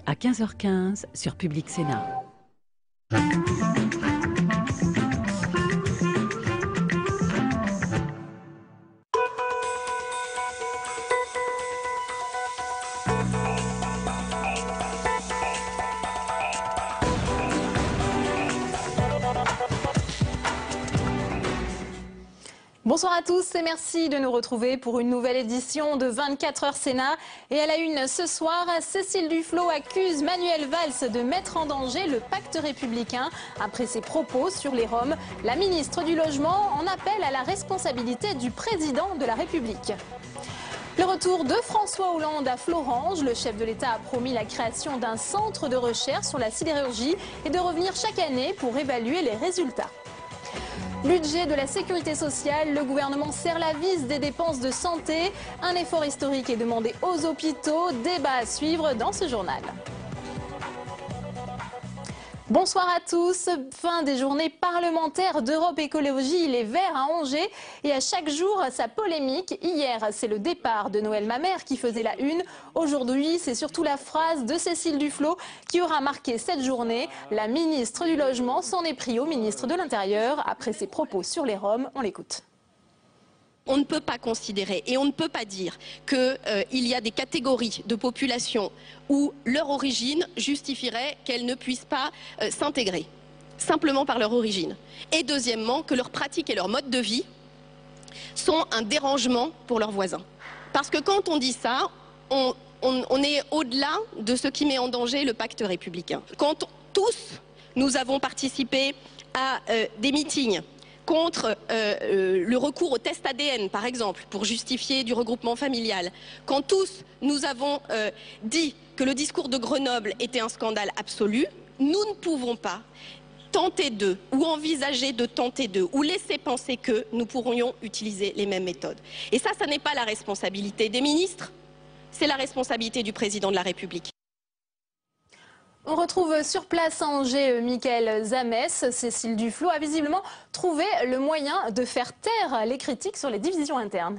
À 15h15 sur Public Sénat. Bonsoir à tous et merci de nous retrouver pour une nouvelle édition de 24 heures Sénat. Et à la une ce soir, Cécile Duflot accuse Manuel Valls de mettre en danger le pacte républicain. Après ses propos sur les Roms, la ministre du Logement en appelle à la responsabilité du président de la République. Le retour de François Hollande à Florange, le chef de l'État a promis la création d'un centre de recherche sur la sidérurgie et de revenir chaque année pour évaluer les résultats. Budget de la sécurité sociale, le gouvernement serre la vis des dépenses de santé. Un effort historique est demandé aux hôpitaux. Débat à suivre dans ce journal. Bonsoir à tous. Fin des journées parlementaires d'Europe Écologie Les Verts à Angers. Et à chaque jour, sa polémique. Hier, c'est le départ de Noël Mamère qui faisait la une. Aujourd'hui, c'est surtout la phrase de Cécile Duflot qui aura marqué cette journée. La ministre du Logement s'en est pris au ministre de l'Intérieur après ses propos sur les Roms. On l'écoute. On ne peut pas considérer et on ne peut pas dire qu'il y a des catégories de population où leur origine justifierait qu'elles ne puissent pas s'intégrer, simplement par leur origine. Et deuxièmement, que leurs pratiques et leur mode de vie sont un dérangement pour leurs voisins. Parce que quand on dit ça, on est au-delà de ce qui met en danger le pacte républicain. Quand tous, nous avons participé à des meetings contre le recours au test ADN, par exemple, pour justifier du regroupement familial. Quand tous, nous avons dit que le discours de Grenoble était un scandale absolu, nous ne pouvons pas tenter d'eux, ou envisager de tenter d'eux, ou laisser penser que nous pourrions utiliser les mêmes méthodes. Et ça n'est pas la responsabilité des ministres, c'est la responsabilité du président de la République. On retrouve sur place à Angers Mickaël Zamès. Cécile Duflot a visiblement trouvé le moyen de faire taire les critiques sur les divisions internes.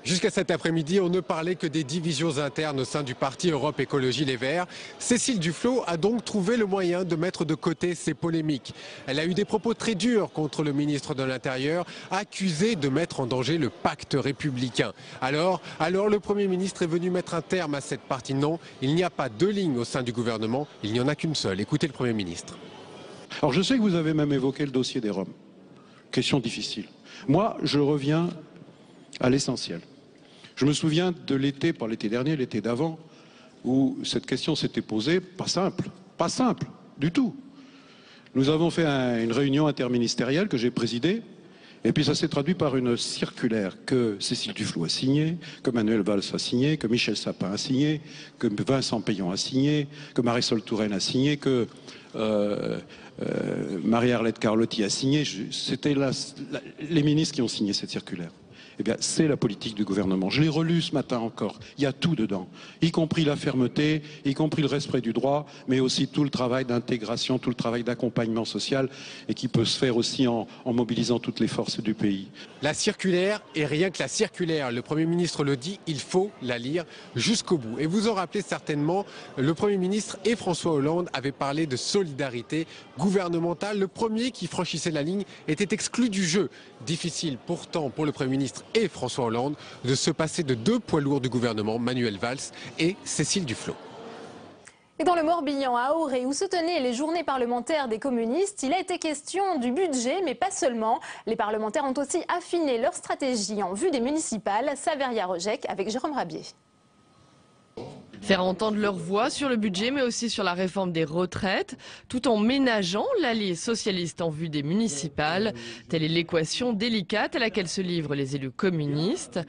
Jusqu'à cet après-midi, on ne parlait que des divisions internes au sein du parti Europe Écologie Les Verts. Cécile Duflot a donc trouvé le moyen de mettre de côté ces polémiques. Elle a eu des propos très durs contre le ministre de l'Intérieur, accusé de mettre en danger le pacte républicain. Alors le Premier ministre est venu mettre un terme à cette partie. Non, il n'y a pas deux lignes au sein du gouvernement, il n'y en a qu'une seule. Écoutez le Premier ministre. Alors je sais que vous avez même évoqué le dossier des Roms. Question difficile. Moi, je reviens à l'essentiel. Je me souviens de l'été, pas l'été dernier, l'été d'avant, où cette question s'était posée, pas simple du tout. Nous avons fait une réunion interministérielle que j'ai présidée, et puis ça s'est traduit par une circulaire que Cécile Duflot a signée, que Manuel Valls a signée, que Michel Sapin a signée, que Vincent Payon a signé, que Marisol Touraine a signé, que Marie-Arlette Carlotti a signé. C'était les ministres qui ont signé cette circulaire. Eh bien, c'est la politique du gouvernement. Je l'ai relu ce matin encore. Il y a tout dedans, y compris la fermeté, y compris le respect du droit, mais aussi tout le travail d'intégration, tout le travail d'accompagnement social, et qui peut se faire aussi en mobilisant toutes les forces du pays. La circulaire, et rien que la circulaire, le Premier ministre le dit, il faut la lire jusqu'au bout. Et vous en rappelez certainement, le Premier ministre et François Hollande avaient parlé de solidarité gouvernementale. Le premier qui franchissait la ligne était exclu du jeu. Difficile pourtant pour le Premier ministre et François Hollande de se passer de deux poids lourds du gouvernement, Manuel Valls et Cécile Duflot. Et dans le Morbihan, à Auray, où se tenaient les journées parlementaires des communistes, il a été question du budget, mais pas seulement. Les parlementaires ont aussi affiné leur stratégie en vue des municipales. Saveria Rojek avec Jérôme Rabier. Faire entendre leur voix sur le budget, mais aussi sur la réforme des retraites, tout en ménageant l'allié socialiste en vue des municipales. Telle est l'équation délicate à laquelle se livrent les élus communistes.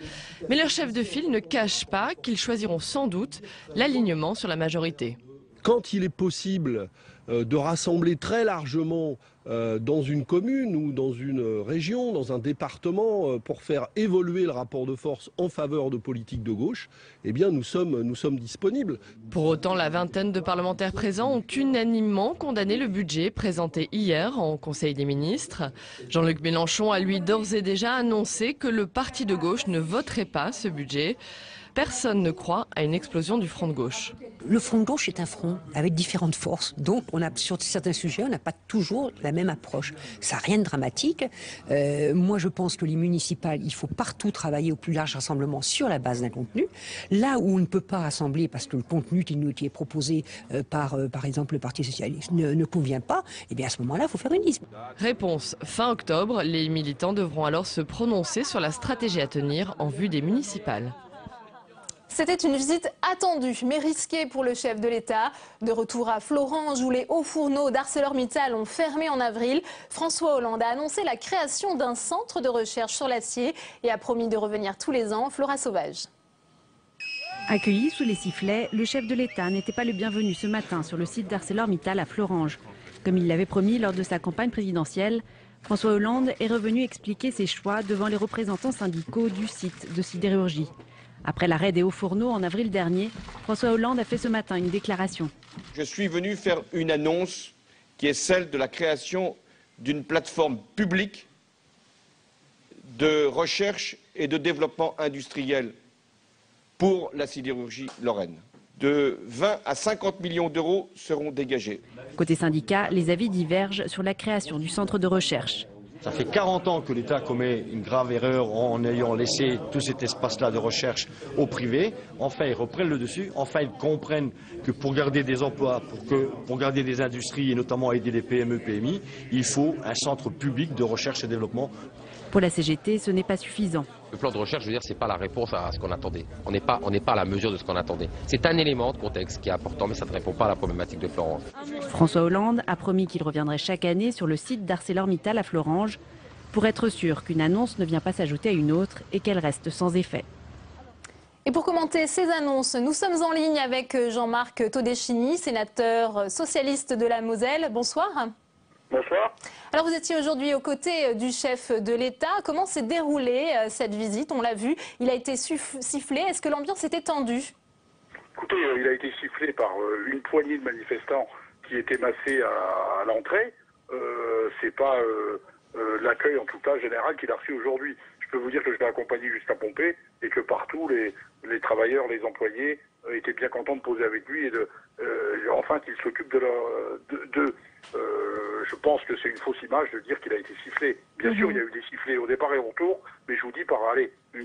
Mais leur chef de file ne cache pas qu'ils choisiront sans doute l'alignement sur la majorité. Quand il est possible de rassembler très largement dans une commune ou dans une région, dans un département, pour faire évoluer le rapport de force en faveur de politiques de gauche, eh bien nous sommes disponibles. Pour autant, la vingtaine de parlementaires présents ont unanimement condamné le budget présenté hier en Conseil des ministres. Jean-Luc Mélenchon a lui d'ores et déjà annoncé que le parti de gauche ne voterait pas ce budget. personne ne croit à une explosion du front de gauche. Le front de gauche est un front avec différentes forces. Donc, sur certains sujets, on n'a pas toujours la même approche. Ça n'a rien de dramatique. Moi, je pense que les municipales, il faut partout travailler au plus large rassemblement sur la base d'un contenu. Là où on ne peut pas rassembler parce que le contenu qui est proposé par exemple, le Parti socialiste ne convient pas, eh bien à ce moment-là, il faut faire une liste. Réponse, fin octobre, les militants devront alors se prononcer sur la stratégie à tenir en vue des municipales. C'était une visite attendue, mais risquée pour le chef de l'État. De retour à Florange, où les hauts fourneaux d'ArcelorMittal ont fermé en avril, François Hollande a annoncé la création d'un centre de recherche sur l'acier et a promis de revenir tous les ans. Flora Sauvage. Accueilli sous les sifflets, le chef de l'État n'était pas le bienvenu ce matin sur le site d'ArcelorMittal à Florange. Comme il l'avait promis lors de sa campagne présidentielle, François Hollande est revenu expliquer ses choix devant les représentants syndicaux du site de sidérurgie. Après l'arrêt des hauts fourneaux en avril dernier, François Hollande a fait ce matin une déclaration. Je suis venu faire une annonce qui est celle de la création d'une plateforme publique de recherche et de développement industriel pour la sidérurgie lorraine. De 20 à 50 millions d'euros seront dégagés. Côté syndicat, les avis divergent sur la création du centre de recherche. Ça fait 40 ans que l'État commet une grave erreur en ayant laissé tout cet espace-là de recherche au privé. Enfin, ils reprennent le dessus. Enfin, ils comprennent que pour garder des emplois, pour garder des industries et notamment aider les PME, PMI, il faut un centre public de recherche et développement. Pour la CGT, ce n'est pas suffisant. Le plan de recherche, je veux dire, c'est pas la réponse à ce qu'on attendait. On n'est pas à la mesure de ce qu'on attendait. C'est un élément de contexte qui est important, mais ça ne répond pas à la problématique de Florange. François Hollande a promis qu'il reviendrait chaque année sur le site d'ArcelorMittal à Florange pour être sûr qu'une annonce ne vient pas s'ajouter à une autre et qu'elle reste sans effet. Et pour commenter ces annonces, nous sommes en ligne avec Jean-Marc Todeschini, sénateur socialiste de la Moselle. Bonsoir. Bonsoir. Alors vous étiez aujourd'hui aux côtés du chef de l'État. Comment s'est déroulée cette visite? On l'a vu, il a été sifflé. Est-ce que l'ambiance était tendue? Écoutez, il a été sifflé par une poignée de manifestants qui étaient massés à l'entrée. C'est pas l'accueil en tout cas général qu'il a reçu aujourd'hui. Je peux vous dire que je l'ai accompagné jusqu'à Pompée et que partout les travailleurs, les employés étaient bien contents de poser avec lui et enfin qu'il s'occupe de leur... je pense que c'est une fausse image de dire qu'il a été sifflé. Bien sûr, il y a eu des sifflets au départ et au retour, mais je vous dis par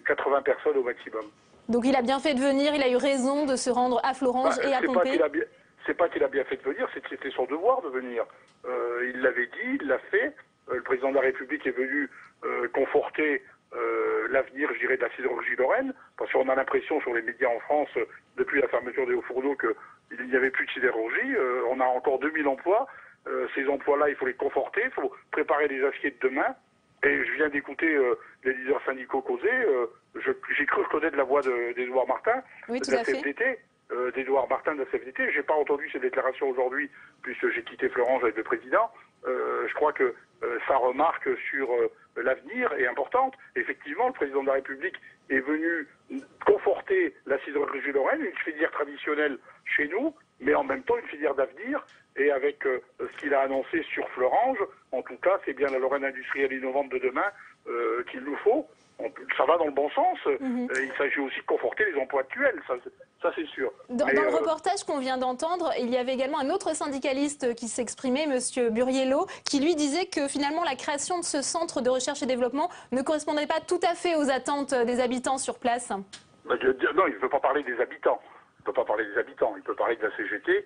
80 personnes au maximum. Donc il a bien fait de venir, il a eu raison de se rendre à Florange et à Pompée. C'est pas qu'il a bien fait de venir, c'est que c'était son devoir de venir. Il l'avait dit, il l'a fait. Le président de la République est venu conforter l'avenir, je dirais, de la sidérurgie lorraine, parce qu'on a l'impression sur les médias en France, depuis la fermeture des hauts fourneaux, qu'il n'y avait plus de sidérurgie. On a encore 2000 emplois. Ces emplois-là, il faut les conforter, il faut préparer les aciers de demain. Et je viens d'écouter les leaders syndicaux causer. J'ai cru reconnaître la voix d'Edouard Martin, oui, de la CFDT. D'Edouard Martin de la CFDT. Je n'ai pas entendu ces déclarations aujourd'hui, puisque j'ai quitté Florange avec le président. Je crois que sa remarque sur l'avenir est importante. Effectivement, le président de la République est venu conforter la sidérurgie lorraine, une filière traditionnelle chez nous, mais en même temps une filière d'avenir. Et avec ce qu'il a annoncé sur Florange, en tout cas, c'est bien la Lorraine industrielle innovante de demain qu'il nous faut. Ça va dans le bon sens. Il s'agit aussi de conforter les emplois actuels, ça c'est sûr. Dans le reportage qu'on vient d'entendre, il y avait également un autre syndicaliste qui s'exprimait, M. Buriello, qui lui disait que finalement la création de ce centre de recherche et développement ne correspondrait pas tout à fait aux attentes des habitants sur place. Non, il ne veut pas parler des habitants. Il peut parler de la CGT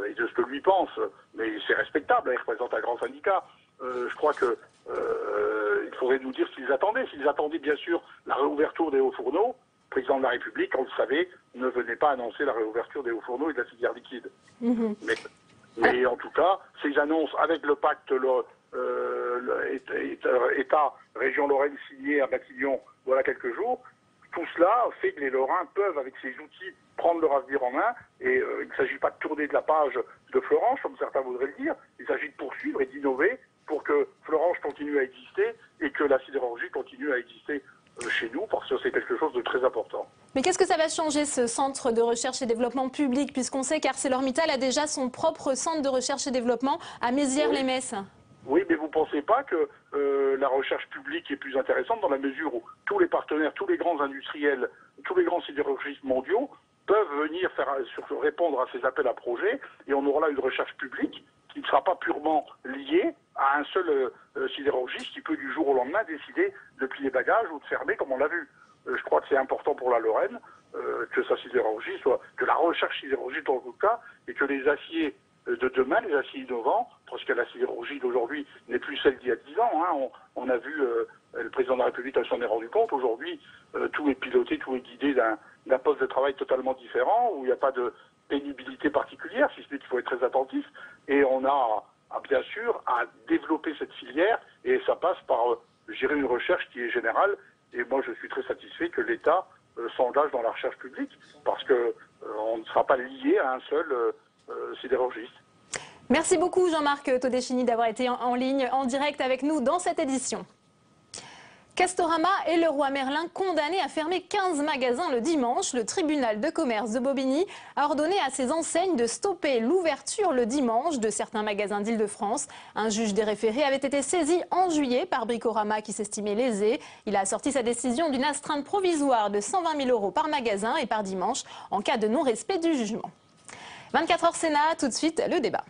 et de ce que lui pense. Mais c'est respectable, il représente un grand syndicat. Je crois que il faudrait nous dire ce qu'ils attendaient. S'ils attendaient bien sûr la réouverture des hauts fourneaux, le président de la République, on le savait, ne venait pas annoncer la réouverture des hauts fourneaux et de la filière liquide. Mais en tout cas, ces annonces avec le pacte État-Région-Lorraine signé à Matignon voilà quelques jours, tout cela fait que les Lorrains peuvent, avec ces outils, prendre leur avenir en main. Et il ne s'agit pas de tourner de la page de Florange, comme certains voudraient le dire. Il s'agit de poursuivre et d'innover pour que Florange continue à exister et que la sidérurgie continue à exister chez nous, parce que c'est quelque chose de très important. Mais qu'est-ce que ça va changer, ce centre de recherche et développement public, puisqu'on sait qu'ArcelorMittal a déjà son propre centre de recherche et développement à Mézières-les-Messes? Oui, mais vous ne pensez pas que la recherche publique est plus intéressante dans la mesure où tous les partenaires, tous les grands industriels tous les grands sidérurgistes mondiaux peuvent venir répondre à ces appels à projets, et on aura là une recherche publique qui ne sera pas purement liée à un seul sidérurgiste qui peut du jour au lendemain décider de plier bagages ou de fermer comme on l'a vu. Je crois que c'est important pour la Lorraine que sa sidérurgie que la recherche sidérurgique en tout cas, et que les aciers de demain, les aciers innovants, parce que la sidérurgie d'aujourd'hui n'est plus celle d'il y a 10 ans. Hein. On a vu, le président de la République s'en est rendu compte, aujourd'hui tout est piloté, tout est guidé d'un poste de travail totalement différent, où il n'y a pas de pénibilité particulière, si ce n'est qu'il faut être très attentif, et on a bien sûr à développer cette filière, et ça passe par gérer une recherche qui est générale, et moi je suis très satisfait que l'État s'engage dans la recherche publique, parce que on ne sera pas lié à un seul sidérurgiste. Merci beaucoup Jean-Marc Todeschini d'avoir été en ligne, en direct avec nous dans cette édition. Castorama et Leroy Merlin condamnés à fermer 15 magasins le dimanche. Le tribunal de commerce de Bobigny a ordonné à ces enseignes de stopper l'ouverture le dimanche de certains magasins d'Île-de-France. Un juge des référés avait été saisi en juillet par Bricorama qui s'estimait lésé. Il a assorti sa décision d'une astreinte provisoire de 120 000 € par magasin et par dimanche en cas de non-respect du jugement. 24 heures Sénat, tout de suite le débat.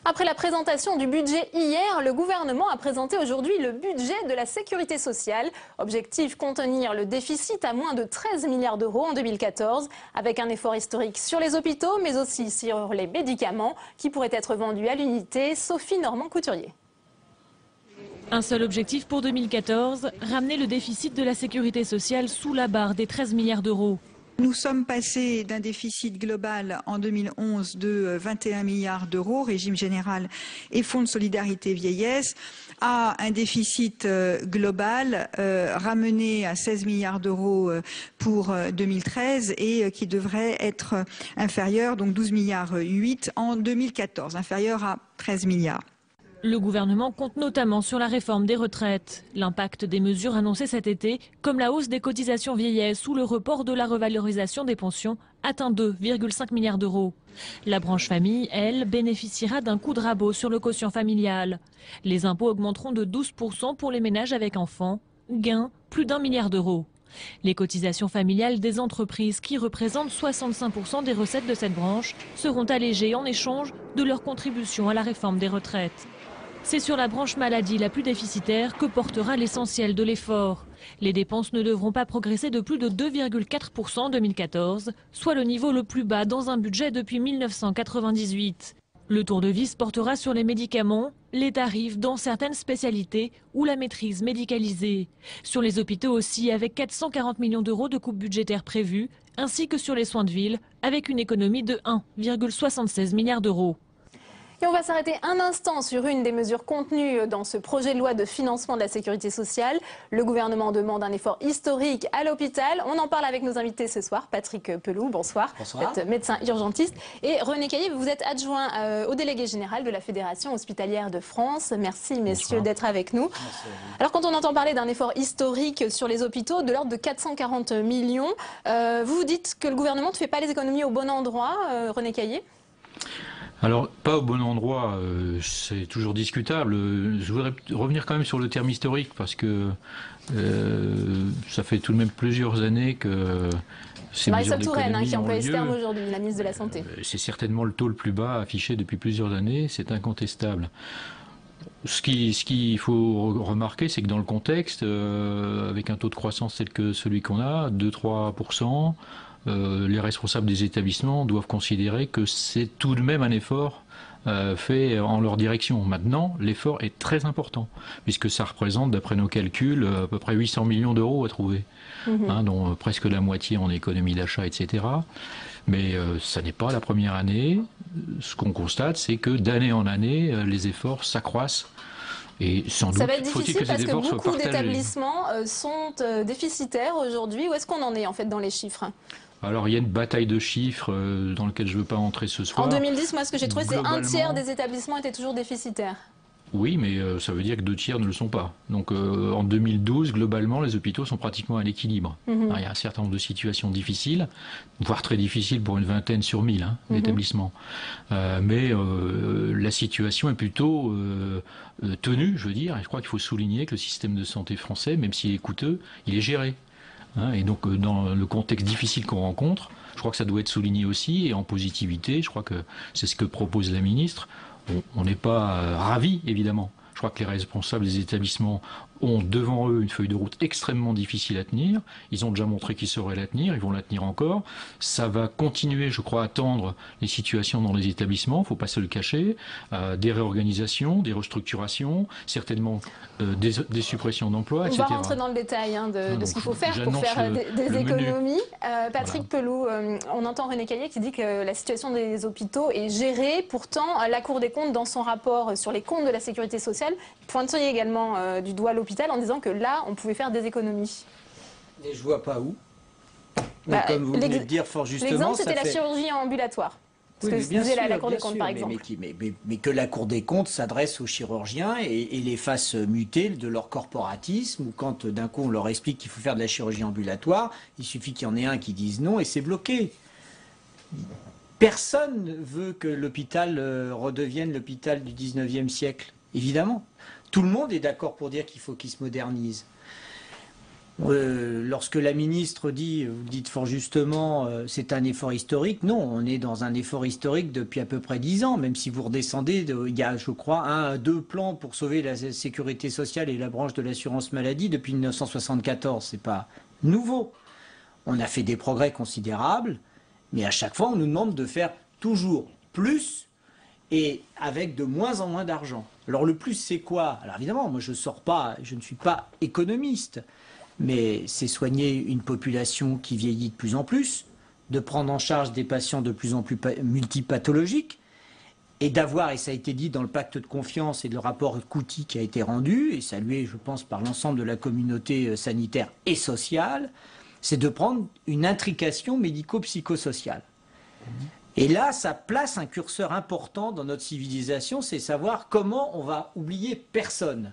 Après la présentation du budget hier, le gouvernement a présenté aujourd'hui le budget de la sécurité sociale. Objectif, contenir le déficit à moins de 13 milliards d'euros en 2014, avec un effort historique sur les hôpitaux, mais aussi sur les médicaments qui pourraient être vendus à l'unité. Sophie Normand-Couturier. Un seul objectif pour 2014, ramener le déficit de la sécurité sociale sous la barre des 13 milliards d'euros. Nous sommes passés d'un déficit global en 2011 de 21 milliards d'euros, régime général et fonds de solidarité vieillesse, à un déficit global ramené à 16 milliards d'euros pour 2013 et qui devrait être inférieur, donc 12 milliards 8 en 2014, inférieur à 13 milliards. Le gouvernement compte notamment sur la réforme des retraites. L'impact des mesures annoncées cet été, comme la hausse des cotisations vieillesse ou le report de la revalorisation des pensions, atteint 2,5 milliards d'euros. La branche famille, elle, bénéficiera d'un coup de rabot sur le quotient familial. Les impôts augmenteront de 12% pour les ménages avec enfants. Gain, plus d'1 milliard d'euros. Les cotisations familiales des entreprises, qui représentent 65% des recettes de cette branche, seront allégées en échange de leur contribution à la réforme des retraites. C'est sur la branche maladie la plus déficitaire que portera l'essentiel de l'effort. Les dépenses ne devront pas progresser de plus de 2,4% en 2014, soit le niveau le plus bas dans un budget depuis 1998. Le tour de vis portera sur les médicaments, les tarifs dans certaines spécialités ou la maîtrise médicalisée. Sur les hôpitaux aussi, avec 440 millions d'euros de coupes budgétaires prévues, ainsi que sur les soins de ville, avec une économie de 1,76 milliard d'euros. Et on va s'arrêter un instant sur une des mesures contenues dans ce projet de loi de financement de la sécurité sociale. Le gouvernement demande un effort historique à l'hôpital. On en parle avec nos invités ce soir. Patrick Pelou, bonsoir. Bonsoir. Vous êtes médecin urgentiste. Et René Caillé, vous êtes adjoint au délégué général de la Fédération hospitalière de France. Merci messieurs d'être avec nous. Merci. Alors quand on entend parler d'un effort historique sur les hôpitaux de l'ordre de 440 millions, vous dites que le gouvernement ne fait pas les économies au bon endroit, René Caillé ? Alors, pas au bon endroit, c'est toujours discutable. Je voudrais revenir quand même sur le terme historique, parce que ça fait tout de même plusieurs années que ces mesures d'économie ont lieu. Qui emploie ce terme aujourd'hui, la ministre de la Santé. C'est certainement le taux le plus bas affiché depuis plusieurs années, c'est incontestable. Ce qu'il faut remarquer, c'est que dans le contexte, avec un taux de croissance tel que celui qu'on a, 2-3%, les responsables des établissements doivent considérer que c'est tout de même un effort fait en leur direction. Maintenant, l'effort est très important, puisque ça représente, d'après nos calculs, à peu près 800 millions d'euros à trouver, dont presque la moitié en économie d'achat, etc. Mais ça n'est pas la première année. Ce qu'on constate, c'est que d'année en année, les efforts s'accroissent. Et sans doute, ça va être difficile parce que beaucoup d'établissements sont déficitaires aujourd'hui. Où est-ce qu'on en est en fait dans les chiffres ? Alors il y a une bataille de chiffres dans laquelle je ne veux pas entrer ce soir. En 2010, moi ce que j'ai trouvé, c'est un tiers des établissements étaient toujours déficitaires. Oui, mais ça veut dire que 2 tiers ne le sont pas. Donc en 2012, globalement, les hôpitaux sont pratiquement à l'équilibre. Il y a un certain nombre de situations difficiles, voire très difficiles pour une vingtaine sur 1000 d'établissements. Mais la situation est plutôt tenue, je veux dire. Et je crois qu'il faut souligner que le système de santé français, même s'il est coûteux, il est géré. Et donc dans le contexte difficile qu'on rencontre, je crois que ça doit être souligné aussi. Et en positivité, je crois que c'est ce que propose la ministre. On n'est pas ravis, évidemment. Je crois que les responsables des établissements ont devant eux une feuille de route extrêmement difficile à tenir. Ils ont déjà montré qu'ils sauraient la tenir, ils vont la tenir encore. Ça va continuer, je crois, à tendre les situations dans les établissements, il ne faut pas se le cacher. Des réorganisations, des restructurations, certainement des suppressions d'emplois, etc. On va rentrer dans le détail de ce qu'il faut faire pour faire des économies. Patrick Pelloux, on entend René Caillé qui dit que la situation des hôpitaux est gérée. Pourtant, la Cour des comptes, dans son rapport sur les comptes de la sécurité sociale, pointait également du doigt l'hôpital en disant que là, on pouvait faire des économies. Et je vois pas où. Mais comme vous venez de dire fort justement, l'exemple, c'était la chirurgie ambulatoire. Parce que bien disait sûr, la Cour des comptes, par exemple. Mais que la Cour des comptes s'adresse aux chirurgiens et les fasse muter de leur corporatisme, ou quand d'un coup on leur explique qu'il faut faire de la chirurgie ambulatoire, il suffit qu'il y en ait un qui dise non et c'est bloqué. Personne ne veut que l'hôpital redevienne l'hôpital du 19e siècle, évidemment. Tout le monde est d'accord pour dire qu'il faut qu'il se modernise. Lorsque la ministre dit, vous le dites fort justement, c'est un effort historique, non, on est dans un effort historique depuis à peu près 10 ans, même si vous redescendez, il y a, je crois, 2 plans pour sauver la sécurité sociale et la branche de l'assurance maladie depuis 1974, c'est pas nouveau. On a fait des progrès considérables, mais à chaque fois on nous demande de faire toujours plus et avec de moins en moins d'argent. Alors le plus c'est quoi? Alors évidemment, moi je ne suis pas économiste, mais c'est soigner une population qui vieillit de plus en plus, de prendre en charge des patients de plus en plus multipathologiques, et d'avoir, et ça a été dit dans le pacte de confiance et le rapport Couty qui a été rendu, et salué je pense par l'ensemble de la communauté sanitaire et sociale, c'est de prendre une intrication médico-psychosociale. Et là, ça place un curseur important dans notre civilisation, c'est savoir comment on va oublier personne.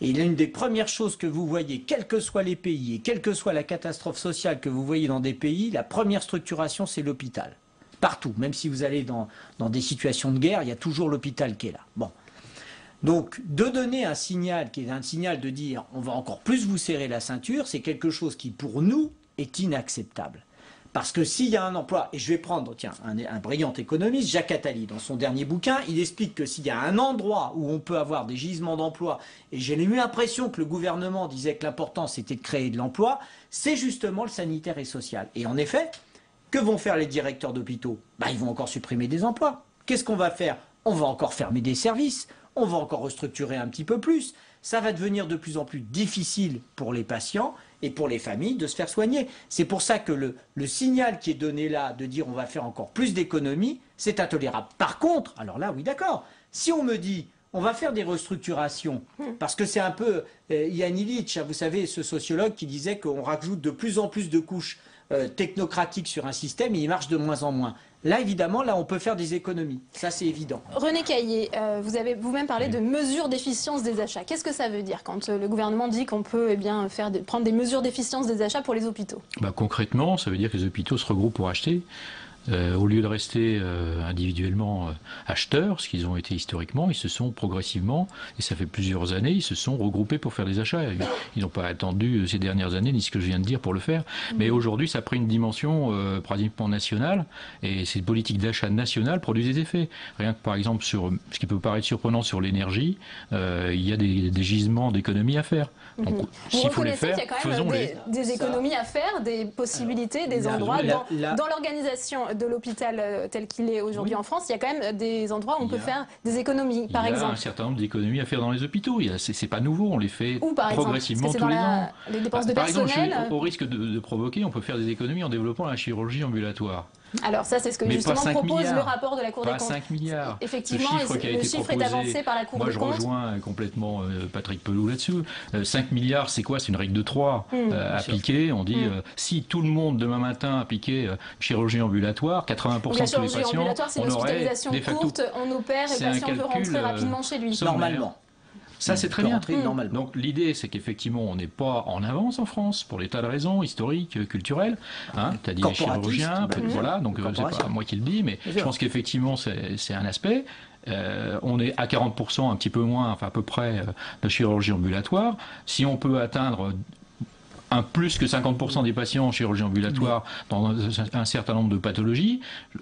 Et l'une des premières choses que vous voyez, quels que soient les pays et quelle que soit la catastrophe sociale que vous voyez dans des pays, la première structuration, c'est l'hôpital. Partout, même si vous allez dans des situations de guerre, il y a toujours l'hôpital qui est là. Bon. Donc, de donner un signal, qui est un signal de dire on va encore plus vous serrer la ceinture, c'est quelque chose qui, pour nous, est inacceptable. Parce que s'il y a un emploi, et je vais prendre, tiens, un brillant économiste, Jacques Attali, dans son dernier bouquin, il explique que s'il y a un endroit où on peut avoir des gisements d'emploi, et j'ai eu l'impression que le gouvernement disait que l'important c'était de créer de l'emploi, c'est justement le sanitaire et social. Et en effet, que vont faire les directeurs d'hôpitaux? Ils vont encore supprimer des emplois. Qu'est-ce qu'on va faire? On va encore fermer des services, on va encore restructurer un petit peu plus. Ça va devenir de plus en plus difficile pour les patients et pour les familles de se faire soigner. C'est pour ça que le signal qui est donné là, de dire on va faire encore plus d'économies, c'est intolérable. Par contre, alors là, oui d'accord, si on me dit on va faire des restructurations, parce que c'est un peu Ian Illich, vous savez, ce sociologue qui disait qu'on rajoute de plus en plus de couches technocratiques sur un système et il marche de moins en moins. Là, évidemment, là, on peut faire des économies. Ça, c'est évident. René Caillé, vous avez vous-même parlé de mesures d'efficience des achats. Qu'est-ce que ça veut dire quand le gouvernement dit qu'on peut prendre des mesures d'efficience des achats pour les hôpitaux? Concrètement, ça veut dire que les hôpitaux se regroupent pour acheter. Au lieu de rester individuellement acheteurs, ce qu'ils ont été historiquement, ils se sont progressivement, et ça fait plusieurs années, ils se sont regroupés pour faire des achats. Ils n'ont pas attendu ces dernières années, ni ce que je viens de dire pour le faire. Mais aujourd'hui, ça a pris une dimension pratiquement nationale, et ces politiques d'achat nationales produisent des effets. Rien que par exemple, sur ce qui peut paraître surprenant sur l'énergie, il y a des gisements d'économies à faire. Donc, s'il faut les faire, faisons-les. Des économies à faire, des possibilités, des endroits dans l'organisation de l'hôpital tel qu'il est aujourd'hui en France, il y a quand même des endroits où on peut faire des économies, par exemple. Il y a un certain nombre d'économies à faire dans les hôpitaux. C'est pas nouveau, on les fait progressivement tous les ans. Les dépenses de par personnel. Exemple, au risque de provoquer, on peut faire des économies en développant la chirurgie ambulatoire. Alors ça, c'est ce que mais justement propose milliards, le rapport de la Cour des comptes. Pas 5 milliards. Effectivement, le chiffre est avancé par la Cour des comptes. Moi, je rejoins complètement Patrick Pelloux là-dessus. 5 milliards, c'est quoi? C'est une règle de 3 appliquée. On dit, si tout le monde, demain matin, appliquait chirurgie ambulatoire, 80% de tous les patients, c'est une hospitalisation courte, on opère et le patient peut rentrer rapidement chez lui. Normalement. Ça, c'est très bien. Donc l'idée, c'est qu'effectivement, on n'est pas en avance en France pour des tas de raisons historiques, culturelles. Hein, tu as dit les chirurgiens, voilà, donc c'est pas moi qui le dis, mais je pense qu'effectivement, c'est un aspect. On est à 40%, un petit peu moins, enfin à peu près, de chirurgie ambulatoire. Si on peut atteindre plus que 50% des patients en chirurgie ambulatoire dans un certain nombre de pathologies,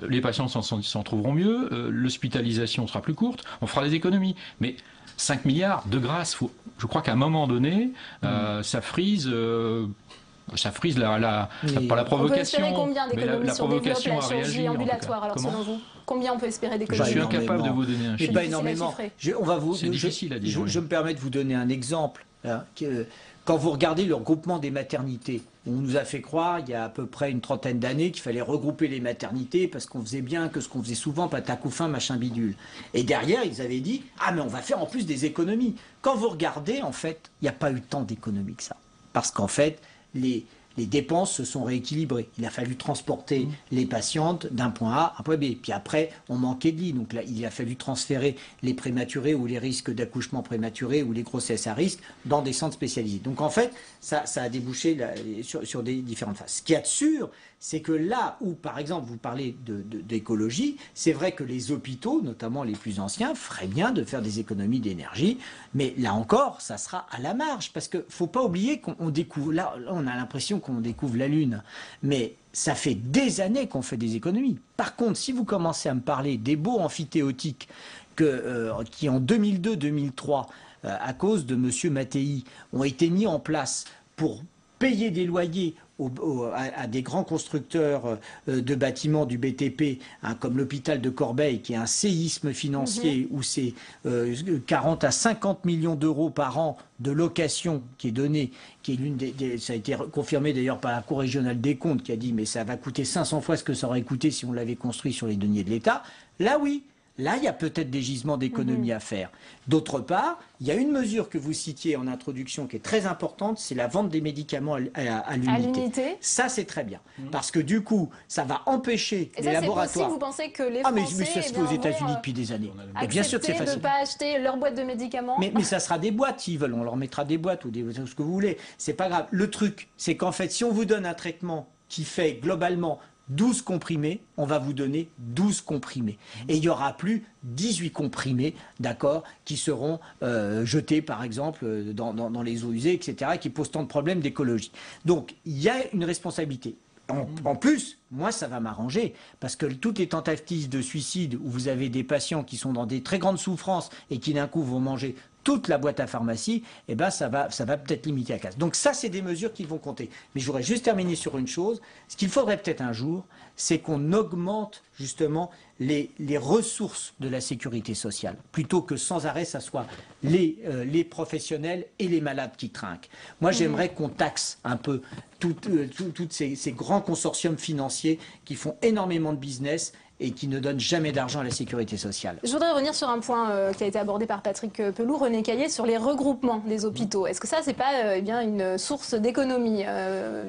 les patients s'en trouveront mieux, l'hospitalisation sera plus courte, on fera des économies. Mais 5 milliards, de grâce, je crois qu'à un moment donné, ça frise pas la provocation. On peut espérer combien d'économies sur la chirurgie ambulatoire, alors selon vous? Combien on peut espérer d'économies? Je suis incapable de vous donner un chiffre. Pas énormément. C'est difficile à dire. Je me permets de vous donner un exemple. Quand vous regardez le regroupement des maternités, on nous a fait croire, il y a à peu près une trentaine d'années, qu'il fallait regrouper les maternités parce qu'on faisait bien que ce qu'on faisait souvent, patacouffin, machin bidule. Et derrière, ils avaient dit, ah mais on va faire en plus des économies. Quand vous regardez, en fait, il n'y a pas eu tant d'économies que ça. Parce qu'en fait, les dépenses se sont rééquilibrées. Il a fallu transporter les patientes d'un point A à un point B. Puis après, on manquait de lits. Donc là, il a fallu transférer les prématurés ou les risques d'accouchement prématuré ou les grossesses à risque dans des centres spécialisés. Donc en fait, ça a débouché sur des différentes phases. Ce qu'il y a de sûr, c'est que là où, par exemple, vous parlez d'écologie, c'est vrai que les hôpitaux, notamment les plus anciens, feraient bien de faire des économies d'énergie, mais là encore, ça sera à la marge, parce qu'il ne faut pas oublier qu'on découvre, là on a l'impression qu'on découvre la Lune, mais ça fait des années qu'on fait des économies. Par contre, si vous commencez à me parler des baux amphithéotiques qui en 2002-2003, à cause de M. Mattei, ont été mis en place pour payer des loyers à des grands constructeurs de bâtiments du BTP, hein, comme l'hôpital de Corbeil, qui est un séisme financier où c'est 40 à 50 millions d'euros par an de location qui est donnée, qui est ça a été confirmé d'ailleurs par la Cour régionale des comptes, qui a dit mais ça va coûter 500 fois ce que ça aurait coûté si on l'avait construit sur les deniers de l'État. Là oui. Là, il y a peut-être des gisements d'économie à faire. D'autre part, il y a une mesure que vous citiez en introduction qui est très importante, c'est la vente des médicaments à l'unité. Ça, c'est très bien. Parce que du coup, ça va empêcher les laboratoires... Et ça, vous pensez que les Français... mais ça se fait aux États-Unis depuis des années. Et bien sûr que c'est facile. De ne pas acheter leur boîte de médicaments. Mais ça sera des boîtes, s'ils veulent. On leur mettra des boîtes ou ce que vous voulez. C'est pas grave. Le truc, c'est qu'en fait, si on vous donne un traitement qui fait globalement 12 comprimés, on va vous donner 12 comprimés. Et il n'y aura plus 18 comprimés, d'accord, qui seront jetés, par exemple, dans les eaux usées, etc., qui posent tant de problèmes d'écologie. Donc, il y a une responsabilité. En plus, moi, ça va m'arranger, parce que toutes les tentatives de suicide où vous avez des patients qui sont dans des très grandes souffrances et qui d'un coup vont manger toute la boîte à pharmacie, eh ben ça va peut-être limiter la casse. Donc ça, c'est des mesures qui vont compter. Mais je voudrais juste terminer sur une chose. Ce qu'il faudrait peut-être un jour, c'est qu'on augmente justement les ressources de la sécurité sociale, plutôt que sans arrêt, ça soit les professionnels et les malades qui trinquent. Moi, j'aimerais qu'on taxe un peu toutes ces grands consortiums financiers qui font énormément de business et qui ne donne jamais d'argent à la sécurité sociale. Je voudrais revenir sur un point qui a été abordé par Patrick Pelloux, René Caillé, sur les regroupements des hôpitaux. Est-ce que ça, c'est pas une source d'économie?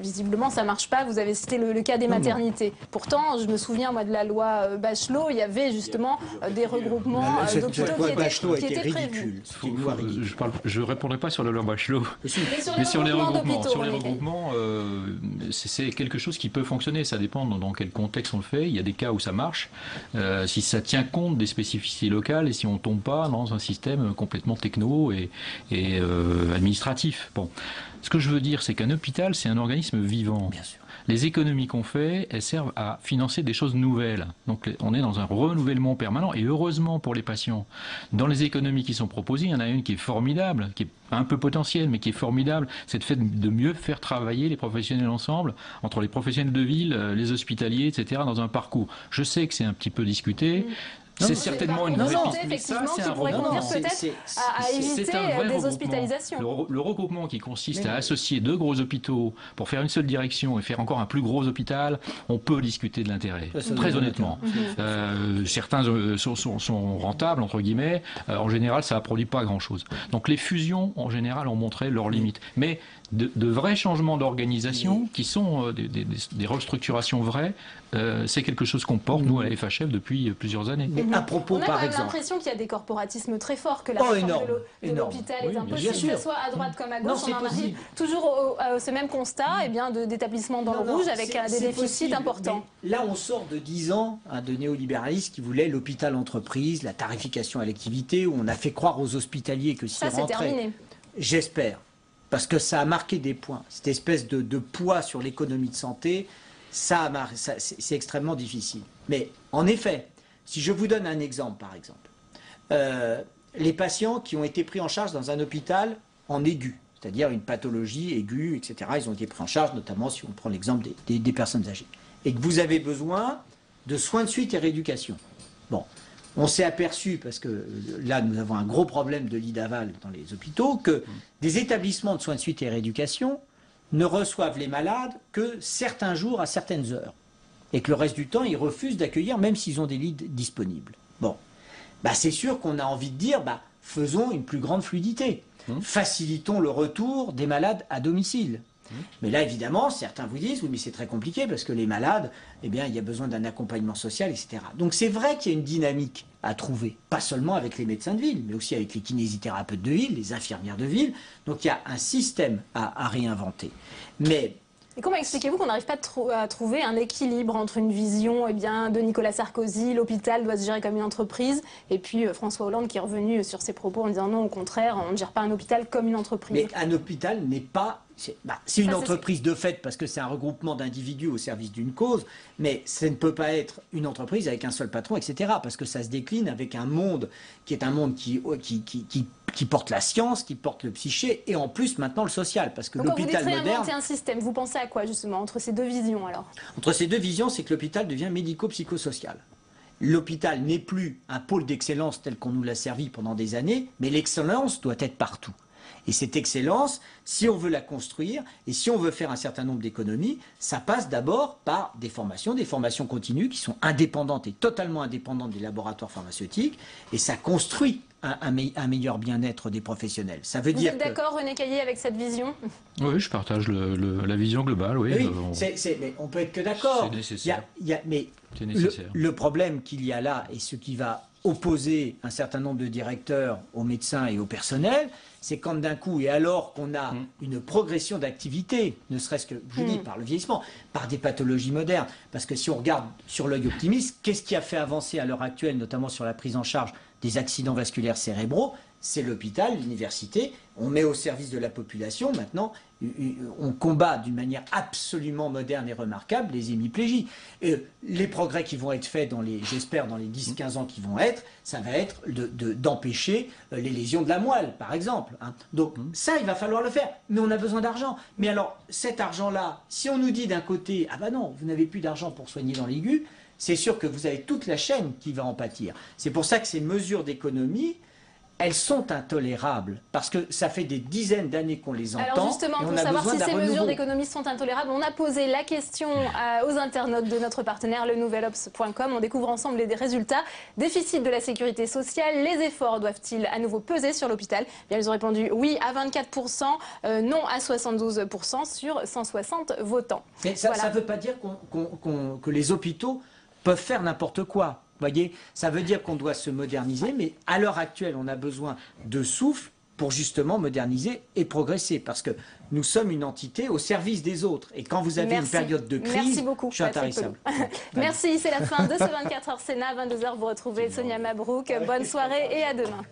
Visiblement, ça marche pas. Vous avez cité le cas des maternités. Pourtant, je me souviens, moi, de la loi Bachelot, il y avait justement des regroupements d'hôpitaux qui étaient prévus. Je ne répondrai pas sur la loi Bachelot, mais sur les regroupements. Sur les regroupements, c'est quelque chose qui peut fonctionner. Ça dépend dans quel contexte on le fait. Il y a des cas où ça marche. Si ça tient compte des spécificités locales et si on ne tombe pas dans un système complètement techno et administratif. Bon. Ce que je veux dire, c'est qu'un hôpital, c'est un organisme vivant. Bien sûr. Les économies qu'on fait, elles servent à financer des choses nouvelles. Donc on est dans un renouvellement permanent et heureusement pour les patients. Dans les économies qui sont proposées, il y en a une qui est formidable, qui est un peu potentielle, mais qui est formidable. C'est le fait de mieux faire travailler les professionnels ensemble, entre les professionnels de ville, les hospitaliers, etc., dans un parcours. Je sais que c'est un petit peu discuté. C'est certainement une vraie piste, mais ça, c'est un regroupement à éviter des hospitalisations. Le regroupement qui consiste à associer 2 gros hôpitaux pour faire une seule direction et faire encore un plus gros hôpital, on peut discuter de l'intérêt, très honnêtement. Certains sont rentables, entre guillemets. En général, ça ne produit pas grand-chose. Donc les fusions, en général, ont montré leurs limites. Mais de vrais changements d'organisation qui sont des restructurations vraies, c'est quelque chose qu'on porte, nous, à la FHF, depuis plusieurs années. Mais à propos, on a quand même l'impression qu'il y a des corporatismes très forts, que la réforme de l'hôpital est impossible, que ce soit à droite comme à gauche. On en arrive toujours à ce même constat d'établissements dans le rouge avec des déficits importants. Là, on sort de 10 ans de néolibéralisme qui voulait l'hôpital-entreprise, la tarification à l'activité, où on a fait croire aux hospitaliers que s'ils rentraient... Ça, c'est terminé. J'espère. Parce que ça a marqué des points. Cette espèce de poids sur l'économie de santé, c'est extrêmement difficile. Mais en effet, si je vous donne un exemple, par exemple, les patients qui ont été pris en charge dans un hôpital en aigu, c'est-à-dire une pathologie aiguë, etc., ils ont été pris en charge, notamment si on prend l'exemple des personnes âgées, et que vous avez besoin de soins de suite et rééducation. Bon. On s'est aperçu, parce que là nous avons un gros problème de lit d'aval dans les hôpitaux, que des établissements de soins de suite et rééducation ne reçoivent les malades que certains jours à certaines heures. Et que le reste du temps, ils refusent d'accueillir même s'ils ont des lits disponibles. Bon, c'est sûr qu'on a envie de dire, faisons une plus grande fluidité. Facilitons le retour des malades à domicile. Mais là, évidemment, certains vous disent, oui, mais c'est très compliqué parce que les malades, il y a besoin d'un accompagnement social, etc. Donc c'est vrai qu'il y a une dynamique à trouver, pas seulement avec les médecins de ville, mais aussi avec les kinésithérapeutes de ville, les infirmières de ville. Donc il y a un système à réinventer. Mais... Et comment expliquez-vous qu'on n'arrive pas à trouver un équilibre entre une vision de Nicolas Sarkozy, l'hôpital doit se gérer comme une entreprise, et puis François Hollande qui est revenu sur ses propos en disant non, au contraire, on ne gère pas un hôpital comme une entreprise. Mais un hôpital n'est pas... C'est une entreprise de fait parce que c'est un regroupement d'individus au service d'une cause, mais ça ne peut pas être une entreprise avec un seul patron, etc. Parce que ça se décline avec un monde qui est un monde qui porte la science, qui porte le psyché et en plus maintenant le social. Parce que l'hôpital moderne... Quand vous dites réinventer un système, vous pensez à quoi justement entre ces deux visions alors? Entre ces deux visions, c'est que l'hôpital devient médico-psychosocial. L'hôpital n'est plus un pôle d'excellence tel qu'on nous l'a servi pendant des années, mais l'excellence doit être partout. Et cette excellence, si on veut la construire et si on veut faire un certain nombre d'économies, ça passe d'abord par des formations continues qui sont indépendantes et totalement indépendantes des laboratoires pharmaceutiques et ça construit un meilleur bien-être des professionnels. Ça veut dire Vous êtes d'accord, René Caillé, avec cette vision? Oui, je partage la vision globale. Oui, mais on peut être que d'accord. C'est nécessaire. Mais le problème qu'il y a là et ce qui va opposer un certain nombre de directeurs aux médecins et au personnel, c'est quand d'un coup, et alors qu'on a une progression d'activité, ne serait-ce que, je dis, par le vieillissement, par des pathologies modernes, parce que si on regarde sur l'œil optimiste, qu'est-ce qui a fait avancer à l'heure actuelle, notamment sur la prise en charge des accidents vasculaires cérébraux? C'est l'hôpital, l'université, on met au service de la population, maintenant, on combat d'une manière absolument moderne et remarquable les hémiplégies. Les progrès qui vont être faits, j'espère, dans les 10-15 ans qui vont être, ça va être d'empêcher les lésions de la moelle, par exemple. Donc ça, il va falloir le faire, mais on a besoin d'argent. Mais alors, cet argent-là, si on nous dit d'un côté, ah ben non, vous n'avez plus d'argent pour soigner dans l'aigu, c'est sûr que vous avez toute la chaîne qui va en pâtir. C'est pour ça que ces mesures d'économie, elles sont intolérables, parce que ça fait des dizaines d'années qu'on les entend. Alors justement, pour savoir si ces mesures d'économie sont intolérables, on a posé la question aux internautes de notre partenaire, lenouvelobs.com. On découvre ensemble les résultats. Déficit de la sécurité sociale, les efforts doivent-ils à nouveau peser sur l'hôpital? Ils ont répondu oui à 24%, non à 72% sur 160 votants. Mais ça ne veut pas dire que les hôpitaux peuvent faire n'importe quoi. Voyez, ça veut dire qu'on doit se moderniser, mais à l'heure actuelle, on a besoin de souffle pour justement moderniser et progresser, parce que nous sommes une entité au service des autres. Et quand vous avez une période de crise, je suis intarissable. Merci, c'est la fin de ce 24h Sénat. 22h, vous retrouvez Sonia Mabrouk. Bonne soirée et à demain.